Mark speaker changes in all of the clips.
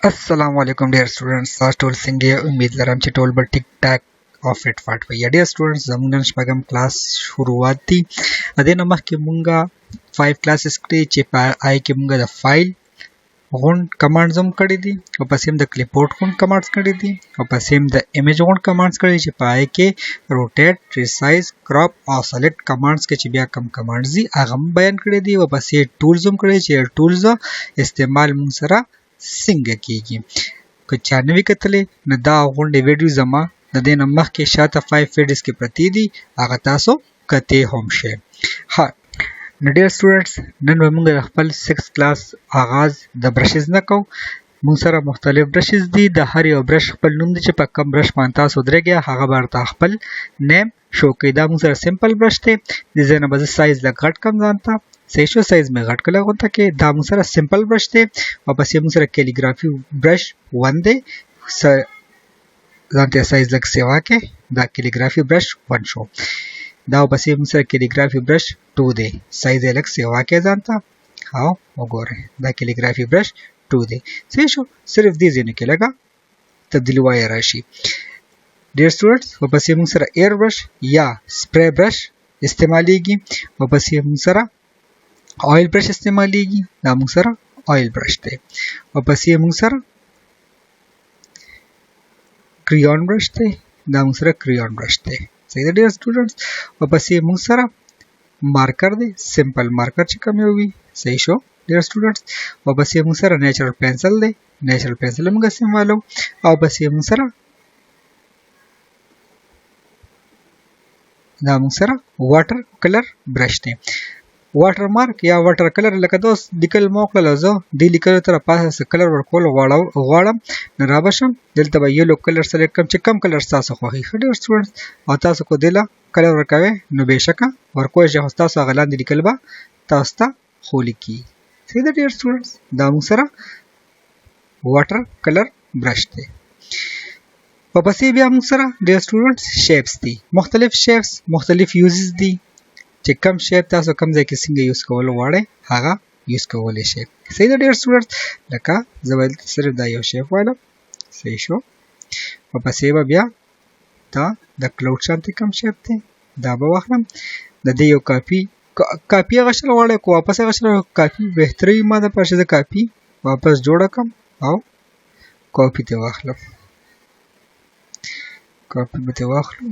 Speaker 1: Assalamualaikum dear students. ټول څنګه یې؟ امید لرم چې ټول به ټیک ټاک او فټ فاټ وي. ډیر سټوډنټس زموږ نن شپږم کلاس شروعات دي. د دې نه مخکې مونږه 5 کلاسز کړي چې په آی کې مونږه د فایل غون کمانډز هم کړي دي او پسې هم د کلیپ اوټ غون کمانډز کړي دي او پسې هم د ایمیج غون کمانډز کړي چې په آی کې روټیټ، ریسایز، کراپ او سلیکټ کمانډز کې چې بیا کم کمانډز دي هغه هم بیان کړي دي او پسې ټولز هم کړي چې ټولز استعمال مونږ سره څنګه کیږي. که چا نه وي کتلې نو دا غونډې ویډیو زما د دې نه مخکې شاته 5 ویډیوز کې پرتې دي، هغه تاسو کتې هم شئ. ها نو ډیر سټوډنټس نن به موږ د خپل 6 کلاس آغاز د برشز نه کوو. موږ سره مختلف برشز دي، د هر یو برش خپل نوم دی چې په کم برش باندې تاسو درېږئ هغه به ورته خپل نیم شو کوي. دا موږ سره سمپل برش دی، د ځای نه به زه سایز لږ غټ کم ځان ته صحیح شو، سایز مې غټ کړی غونته کې. دا موږ سره سمپل برش دی او پسې موږ سره کیلیګرافي برش 1 دی، ځان ته سایز لږ سیوا کې دا کیلیګرافي برش 1 شو. دا پسې موږ سره کیلیګرافي برش 2 دی، سایز یې لږ سیوا کې ځان ته او وګورئ دا کیلیګرافي برش 2 دی. صحیح شو، صرف دې ځینو کې لږه تبدیلي وای راشي. ډیر سټوډنټس ورپسې موږ سره ایر برش یا سپری برش استعمالیږي، ورپسې موږ سره آیل برش استعمالیږي، دا موږ سره آیل برش دی. ورپسې موږ سره کریون برش دی، دا موږ سره کریون برش دی. صحیح ده ډیر سټوډنټس. ورپسې موږ سره مارکر دی، سمپل مارکر چې کوم یو وي. صحیح شو ډیر سټوډنټس. ورپسې موږ سره نیچرل پنسل دی، نیچرل پنسل موږ استعمالو. او پسې موږ سره دا موږ سره واټر کلر برش دی. واټر مارک یا واټر کلر لکه دوست لیکل مو کړل، زه دې لیکلو تر پاسه کلر ورکول غواړم نو را بشم دلته به یلو کلر سلیکټ کوم چې کم کلر تاسو خوښي. ډیر سټوډنټس او تاسو کو دله کلر ورکوي نو بهشکه ورکوي چې تاسو هغه لاندې لیکل به تاسو ته خو لیکي. صحیح ده ډیر سټوډنټس. دا موږ سره واټر کلر برش دی. په پسې بیا موږ سره ډیر سټوډنټس شیپس دي، مختلف شیپس مختلف یوزز دي چې کم شیپ تاسو کم ځای کې څنګه یوز کول غواړئ هغه یوز کولی شئ. صحیح ده ډیر سټوډنټس. لکه زه به دلته صرف دا یو شیپ وایم. صحیح شو. ورپسې به بیا دا د کلاوډ شانتې کم شیپ دی دا به واخلم، د دې یو کاپي اغوستل غواړئ که واپس اغوستل کاپي بهتره وي ما دپاره چې زه کاپي واپس جوړه کړم او کاپي ترې واخلم. کاپي به ترې واخلو،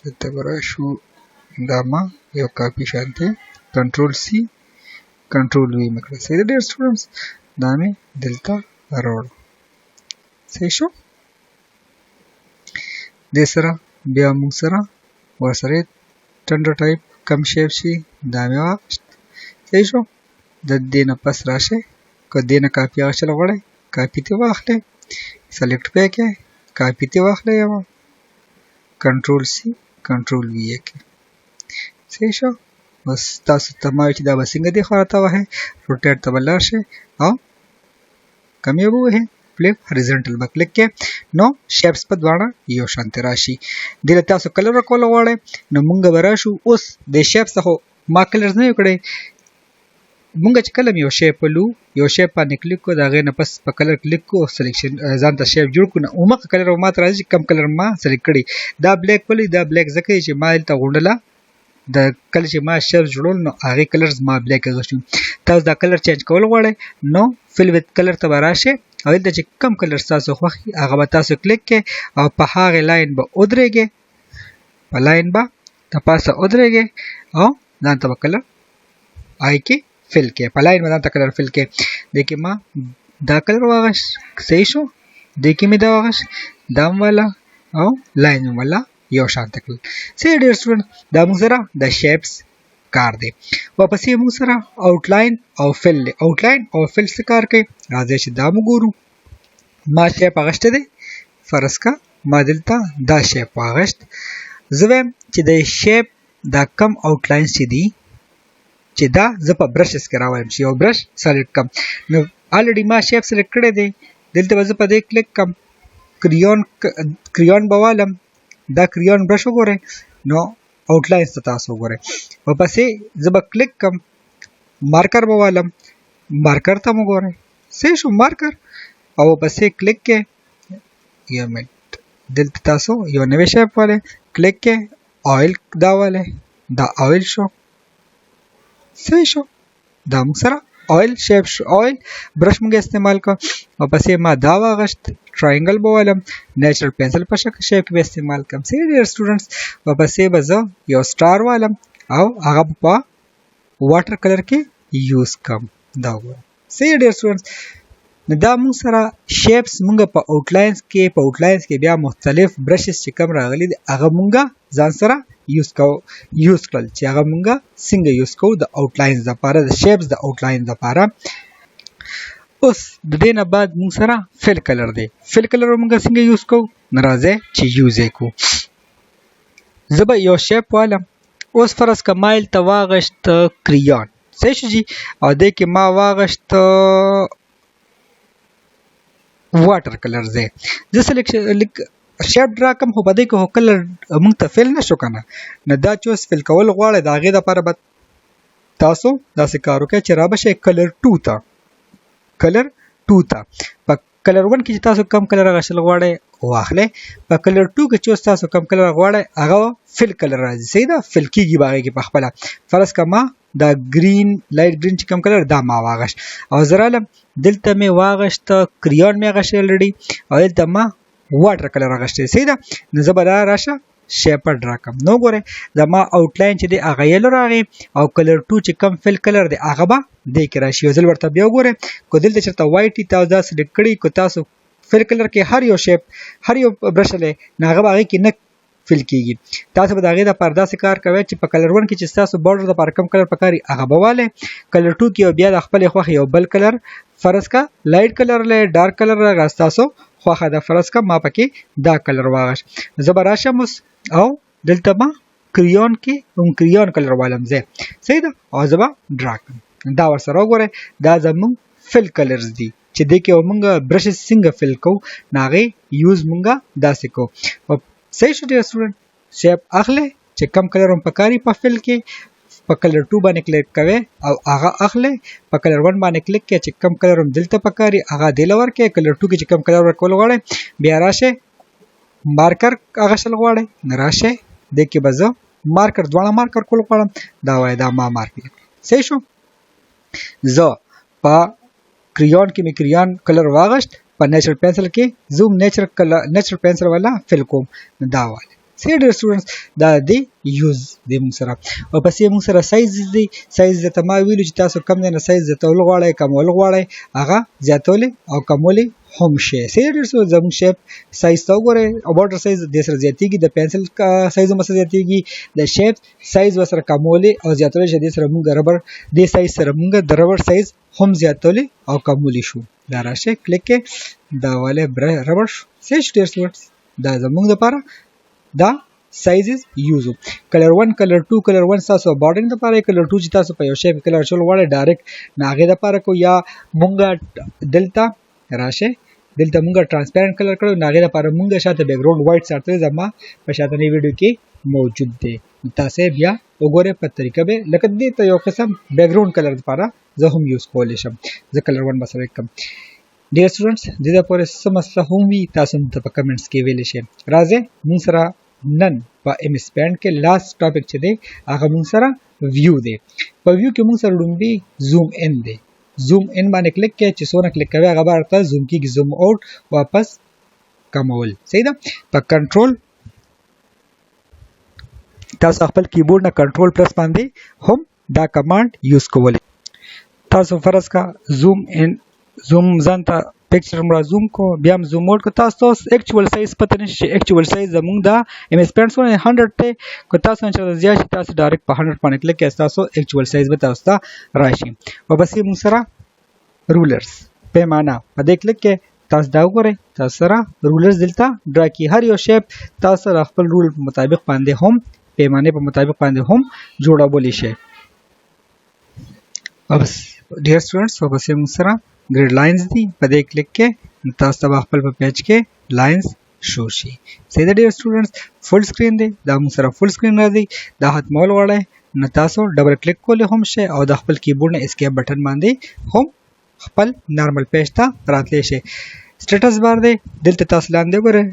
Speaker 1: دلته به راشو، دا ما یو کاپي شانتې کنټرول سی کنټرول وی مې کړه. صحیح ده ډیر سټوډنټس. دا مې دلته راوړو. صحیح شو. دې سره بیا موږ سره ورسره ټنډر ټایپ کم شیپ شي دا مې واخیست. صحیح شو. د دې نه پس راشئ، که دې نه کاپي اخیستل غواړئ کاپي ترې واخلئ، سلیکټ پې کړئ، کاپي ترې واخلئ یوه، کنټرول سی کنټرول وی یې کړئ. صحیح شو. بس تاسو ته ما وایي چې دا به څنګه دې خوا راته وهئ، روټیټ ته به لاړ شئ او کم یې به ووهئ، فلپ هریزنټل به کلیک کړئ نو شیپس په دواړه یو شانتې راشي. دې له تاسو کلر ورکول غواړئ نو مونږ به راشو. اوس د شیپس ته خو ما کلرز نه یو کړی، مونږ چې کله یو شیپ ولو یو شیپ باندې کلیک کړو د هغې نه پس په کلر کلیک کړو سلیکشن ځان ته شیپ جوړ کړو نو همغه کلر به ماته راځي چې کم کلر ما سلیکټ کړی. دا بلیک ولې دا بلیک ځکه چې ما دلته غونډله د کله چې ما شیپ جوړول نو هغې کلرز ما بلیک اغوستي. تاسو دا کلر چینج کول غواړئ نو فل وت کلر ته به راشئ او دلته چې کم کلر ستاسو خوښي هغه به تاسو کلیک کړئ او په هغې لاین به ودرېږئ، په لاین به د پاسه ودرېږئ او ځان ته به کلر آی کې فل کې په لاین باندې کلر فل کې. دې کې ما دا کلر واغشت. صحیح شو. دې کې مې دا واغشت، دا والا او لاین والا یو شانته کړل. صحیح ډیر سټوډنټ. دا موږ سره د شیپس کار دی. واپسې موږ سره آوټلاین او فل دی. آوټلاین او فل څه کار کوي راځئ چې دا موږ ګورو. ما شیپ اغوستی دی، فرض کا ما دلته دا شیپ واغشت. زه وایم چې د شیپ دا کم آوټلاینز چې دي چې دا زه په برشز کې راولم چې یو برش سلیکټ کړم نو الریډي ما شیپ سلیکټ کړی دی. دلته به زه په دې کلیک کړم، کریون به والم، دا کریون برش وګورئ نو آوټلاینز ته تاسو وګورئ. ورپسې زه به کلیک کړم، مارکر به والم، मार्कर ته وګورئ صحیح شو مارکر او پسې کلیک کې یو منټ دلته تاسو یو نوې شیپ والے کلیک کې آیل دا والے دا آیل شو صحیح شو دا موږ سره آیل شیپ شو آیل برش موږ استعمال کو او پسې ما دا واغشت ट्रायंगल بولم natural pencil په شیپ کې استعمال کوم صحیح ډیر سټوډنټس او پسې به زه یو سٹار والم او هغه په واټر کلر کې یوز کوم دا وګورئ صحیح ډیر سټوډنټس نو دا موږ سره شیپس موږ په آوټلاینز کې بیا مختلف برشز چې کوم راغلي دي هغه موږ ځان سره یوز کړل چې هغه موږ څنګه یوز کوو د آوټلاینز لپاره د شیپس د آوټلاین لپاره اوس د دې نه بعد موږ سره فل کلر دی فل کلر موږ څنګه یوز کوو ناراضه چې یوز یې کوو زه به یو شیپ والم اوس فرض کا مایل ته واغشت کریان صحیح شو جی او دې کې ما واغشت واټر کلر دی زه سلیکشن شیپ ډرا کوم خو بده کې هو کلر موږ ته فل نشو کنه نه دا چوس فل کول غواړي دا غي د لپاره به تاسو داسې کار وکړئ چې را بشه کلر 2 ته کلر 2 ته په کلر 1 کې چې تاسو کم کلر غشل غواړئ واخلئ په کلر 2 کې چې تاسو کم کلر غواړئ هغه فل کلر راځي صحیح ده فل کیږي باغې کې په خپل فرض کما دا گرین لایټ گرین چې کم کلر دا ما واغشت او زرالم دلته می واغشت کریون می غشل لري او دلته ما واټر کلر غشته صحیح ده نو زبر راشه شیپ ډرا کوم نو ګوره زما آوټلاین چې دی هغه یلو راغی او کلر 2 چې کم فل کلر دی هغه به د کې راشي ځل ورته بیا ګوره کو دلته چرته وایټ تاسو دا سلیکټ کړی کو تاسو فل کلر کې هر یو شیپ هر یو برش له ناغه باغې کې نه فل کیږي تاسو به داغه د پردا سکار کوي چې په کلر 1 کې چې تاسو بارډر د پر کم کلر پکاري هغه بواله کلر 2 کې بیا د خپل خوخ یو بل کلر فرض کا لایټ کلر له ډارک کلر راستاسو خوخه د فرض کا ما پکې دا کلر واغش زبراشمس او دلته ما کریون کې کریون کلر والم زه صحیح ده او زبا ډرا دا ورسره وګوره دا زمون فل کلرز دي چې د کې موږ برش څنګه فل کو ناغه یوز موږ داسې کو صحیح شو ډیر سټوډنټ شیپ اخله چې کم کلر هم پکاري په فل کې په کلر 2 باندې کلیک کوي او هغه اخله په کلر 1 باندې کلیک کې چې کم کلر هم دلته پکاري هغه دلور کې کلر 2 کې چې کم کلر ورکول غواړي بیا راشه مارکر هغه شل غواړي راشه د کې بزو مارکر دواړه مارکر کول غواړم دا وای دا ما مارکر صحیح شو زه په کریون کې می کریون کلر واغشت په نیچرل پنسل کې زوم نیچرل پنسل والا فل کوم دا وای صحیح ډیر سټوډنټس دا دی یوز د موږ سره او پسې موږ سره سایز دی سایز ته ما ویلو چې تاسو کم نه سایز ته ولغواړئ کمول غواړئ هغه زیاتول او کمول هم شي صحیح ډیر سو زموږ شیپ سایز تا وګورئ او بارډر سایز د سره زیاتیږي د پنسل کا سایز هم سره زیاتیږي د شیپ سایز وسره کمول او زیاتول شي د سره موږ ربر د سایز سره موږ د ربر سایز هم زیاتول او کمول شو دا راشه کلیک کې دا والے ربر صحیح ډیر سټوډنټس دا زموږ لپاره دا سایزز یوزو کلر 1 کلر 2 کلر 1 تاسو بارډینګ لپاره کلر 2 چې تاسو په یو شیپ کلر چول غواړئ ډایرکټ ناغه لپاره کو یا مونږه دلته راشه دلته مونږه ترانسپیرنٹ کلر کړو ناغه لپاره مونږه شاته بیک ګراوند وایټ ساتل زما په شاته نه ویډیو کې موجود دی تاسو بیا وګوره په طریقه به لکه دې ته یو قسم بیک ګراوند کلر لپاره زه هم یوز کولای شم زه کلر 1 بسره کوم ډیر سټوډنټس د دې پورې سم مسله هم وي تاسو ته په کمنټس کې ویل شي راځي مون سره نن په ام سپینډ کې لاست ټاپک چې دی هغه مون سره ویو دی په ویو کې مون سره لومبي زوم ان دی زوم ان باندې کلیک کې چې څونه کلیک کوي هغه برته زوم کیږي زوم آوټ واپس کمول صحیح ده په کنټرول تاسو خپل کیبورډ نه کنټرول پلس باندې هم دا کمانډ یوز کولی تاسو فرض کا زوم ان زوم ځانته पिक्चर हमरा زوم کو بیا هم زوم موډ کو تاسو ایکچوال سایز پته نشي ایکچوال سایز زمونږ دا ام اس پینټ سونه 100 ته کو تاسو چې زیات تاسو ډایرکټ په 100 باندې کلیک کړئ تاسو ایکچوال سایز به تاسو ته راشي او بس یې موږ سره رولرز پیمانه په دې کلیک کې تاسو دا وګورئ تاسو سره رولرز دلته ډرا کی هر یو شیپ تاسو خپل رول مطابق باندې هم پیمانه په مطابق باندې هم جوړول شي بس ډیر سټوډنټس او بس موږ سره grid lines दी په دې کلیک کې تاسو ته خپل په پیج کې लाइंस شو شي سیده ډیر سټوډنټس فل سکرین دی دا موږ سره فل سکرین راځي دا ختمول غواړئ نو تاسو ډبل کلیک کولی هم شئ او د خپل کیبورډ نه اسکیپ بټن باندې هم خپل نارمل پیج ته راتلی شئ. سټیټس بار دی دلته تاسو لاندې وګورئ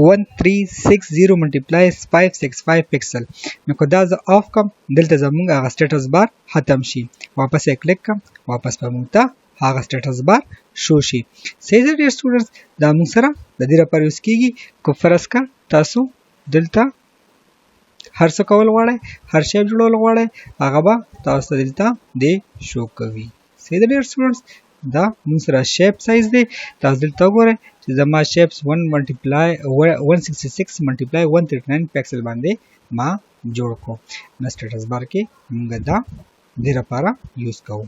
Speaker 1: 1360 ملټیپلای 565 پکسل. نو که دا زه آف کم دلته زمونږ هغه سټیټس بار ختم شي. واپس یې کلیک کم واپس به مونږ ته هغه سټیټس بار شو شي. صحیح ده ډیر سټوډنټس دا مونږ سره د دې لپاره یوز کیږي که فرض کړه تاسو دلته هر څه کول غواړئ هر شی جوړول غواړئ هغه به تاسو ته دلته دی شو کوي. صحیح ده ډیر سټوډنټس دا مونږ سره شیپ سایز دی تاسو دلته وګورئ چې زما شیپس 166 ملټیپلای 139 پکسل باندې ما جوړ کړو. نو سټیټس بار کې مونږ دا دې لپاره یوز کوو.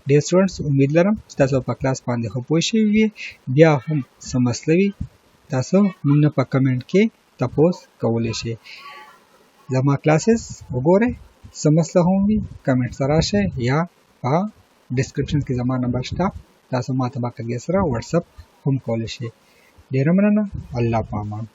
Speaker 1: ډیر سټوډنټس امید لرم چې تاسو په کلاس باندې خو پوه شوي وي. بیا هم څه مسله وي تاسو مونږ نه په کمنټ کې تپوس کولی شئ. زما کلاسز وګورئ څه مسله هم وي کمنټ سره راشئ یا په ډسکرپشن کې زما نمبر شته تاسو ما ته باقاعدګۍ سره واتساپ هم کولی شئ. ډیره مننه. الله په امان.